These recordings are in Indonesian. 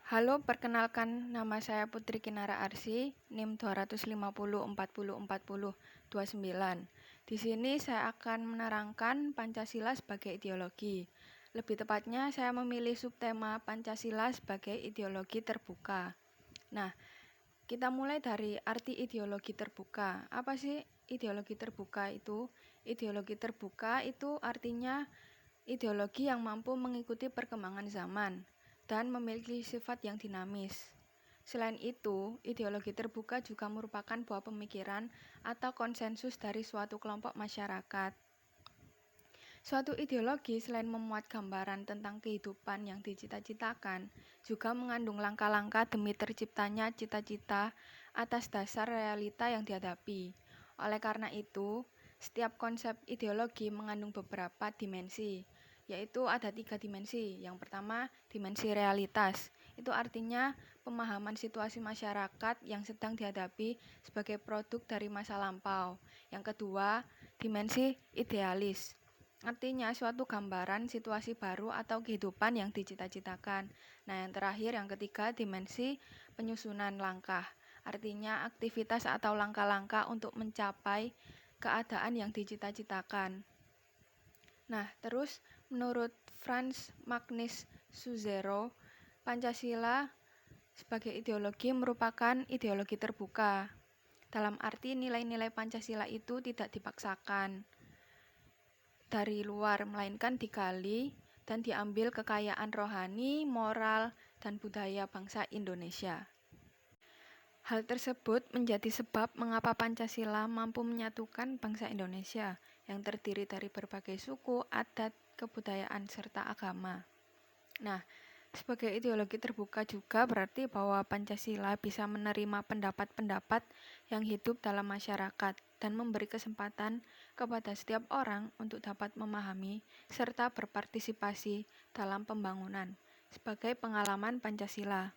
Halo, perkenalkan nama saya Putri Kinara Arsy, NIM 250404029. Di sini saya akan menerangkan Pancasila sebagai ideologi. Lebih tepatnya, saya memilih subtema Pancasila sebagai ideologi terbuka. Nah, kita mulai dari arti ideologi terbuka. Apa sih ideologi terbuka itu? Ideologi terbuka itu artinya ideologi yang mampu mengikuti perkembangan zaman dan memiliki sifat yang dinamis. Selain itu, ideologi terbuka juga merupakan buah pemikiran atau konsensus dari suatu kelompok masyarakat. Suatu ideologi selain memuat gambaran tentang kehidupan yang dicita-citakan, juga mengandung langkah-langkah demi terciptanya cita-cita atas dasar realita yang dihadapi. Oleh karena itu, setiap konsep ideologi mengandung beberapa dimensi, yaitu ada 3 dimensi. Yang pertama, dimensi realitas. Itu artinya pemahaman situasi masyarakat yang sedang dihadapi sebagai produk dari masa lampau. Yang kedua, dimensi idealis. Artinya suatu gambaran situasi baru atau kehidupan yang dicita-citakan. Nah, yang terakhir, yang ketiga, dimensi penyusunan langkah. Artinya aktivitas atau langkah-langkah untuk mencapai keadaan yang dicita-citakan. Nah, terus menurut Franz Magnus Suzero, Pancasila sebagai ideologi merupakan ideologi terbuka. Dalam arti nilai-nilai Pancasila itu tidak dipaksakan dari luar, melainkan digali dan diambil kekayaan rohani, moral, dan budaya bangsa Indonesia. Hal tersebut menjadi sebab mengapa Pancasila mampu menyatukan bangsa Indonesia yang terdiri dari berbagai suku, adat, kebudayaan, serta agama. Nah, sebagai ideologi terbuka juga berarti bahwa Pancasila bisa menerima pendapat-pendapat yang hidup dalam masyarakat dan memberi kesempatan kepada setiap orang untuk dapat memahami serta berpartisipasi dalam pembangunan sebagai pengalaman Pancasila.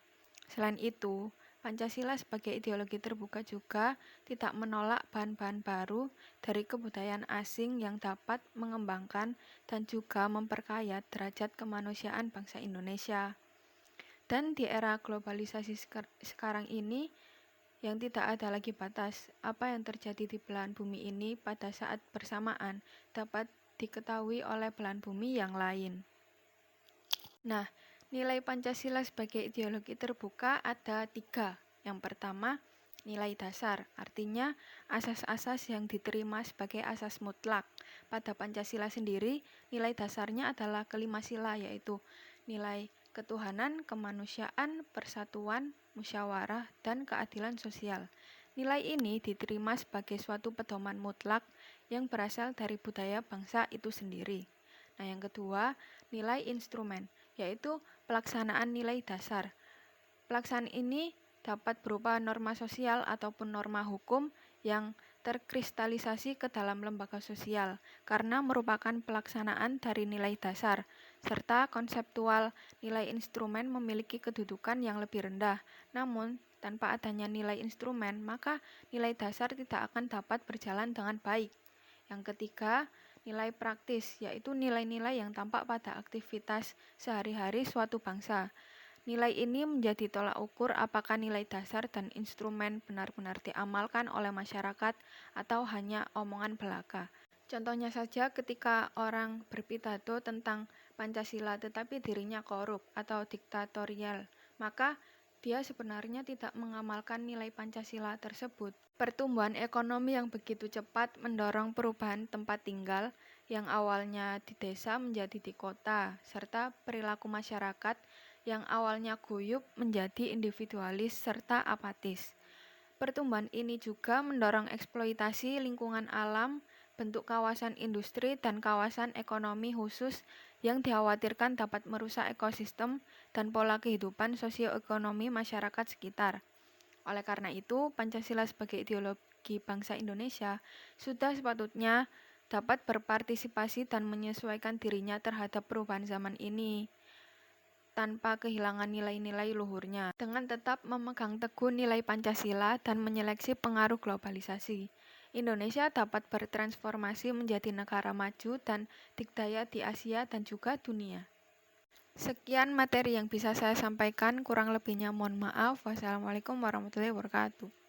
Selain itu, Pancasila sebagai ideologi terbuka juga tidak menolak bahan-bahan baru dari kebudayaan asing yang dapat mengembangkan dan juga memperkaya derajat kemanusiaan bangsa Indonesia. Dan di era globalisasi sekarang ini, yang tidak ada lagi batas, apa yang terjadi di belahan bumi ini pada saat bersamaan dapat diketahui oleh belahan bumi yang lain. Nah, nilai Pancasila sebagai ideologi terbuka ada 3. Yang pertama, nilai dasar, artinya asas-asas yang diterima sebagai asas mutlak. Pada Pancasila sendiri, nilai dasarnya adalah kelima sila, yaitu nilai ketuhanan, kemanusiaan, persatuan, musyawarah, dan keadilan sosial. Nilai ini diterima sebagai suatu pedoman mutlak yang berasal dari budaya bangsa itu sendiri. Nah, yang kedua, nilai instrumen, yaitu pelaksanaan nilai dasar. Pelaksanaan ini dapat berupa norma sosial ataupun norma hukum yang terkristalisasi ke dalam lembaga sosial karena merupakan pelaksanaan dari nilai dasar, serta konseptual nilai instrumen memiliki kedudukan yang lebih rendah. Namun, tanpa adanya nilai instrumen, maka nilai dasar tidak akan dapat berjalan dengan baik. Yang ketiga, nilai praktis, yaitu nilai-nilai yang tampak pada aktivitas sehari-hari suatu bangsa. Nilai ini menjadi tolak ukur apakah nilai dasar dan instrumen benar-benar diamalkan oleh masyarakat atau hanya omongan belaka. Contohnya saja ketika orang berpidato tentang Pancasila tetapi dirinya korup atau diktatorial, maka dia sebenarnya tidak mengamalkan nilai Pancasila tersebut. Pertumbuhan ekonomi yang begitu cepat mendorong perubahan tempat tinggal yang awalnya di desa menjadi di kota, serta perilaku masyarakat yang awalnya guyup menjadi individualis serta apatis. Pertumbuhan ini juga mendorong eksploitasi lingkungan alam, bentuk kawasan industri dan kawasan ekonomi khusus yang dikhawatirkan dapat merusak ekosistem dan pola kehidupan sosioekonomi masyarakat sekitar. Oleh karena itu, Pancasila sebagai ideologi bangsa Indonesia sudah sepatutnya dapat berpartisipasi dan menyesuaikan dirinya terhadap perubahan zaman ini tanpa kehilangan nilai-nilai luhurnya, dengan tetap memegang teguh nilai Pancasila dan menyeleksi pengaruh globalisasi. Indonesia dapat bertransformasi menjadi negara maju dan dikdaya di Asia dan juga dunia. Sekian materi yang bisa saya sampaikan, kurang lebihnya mohon maaf. Wassalamualaikum warahmatullahi wabarakatuh.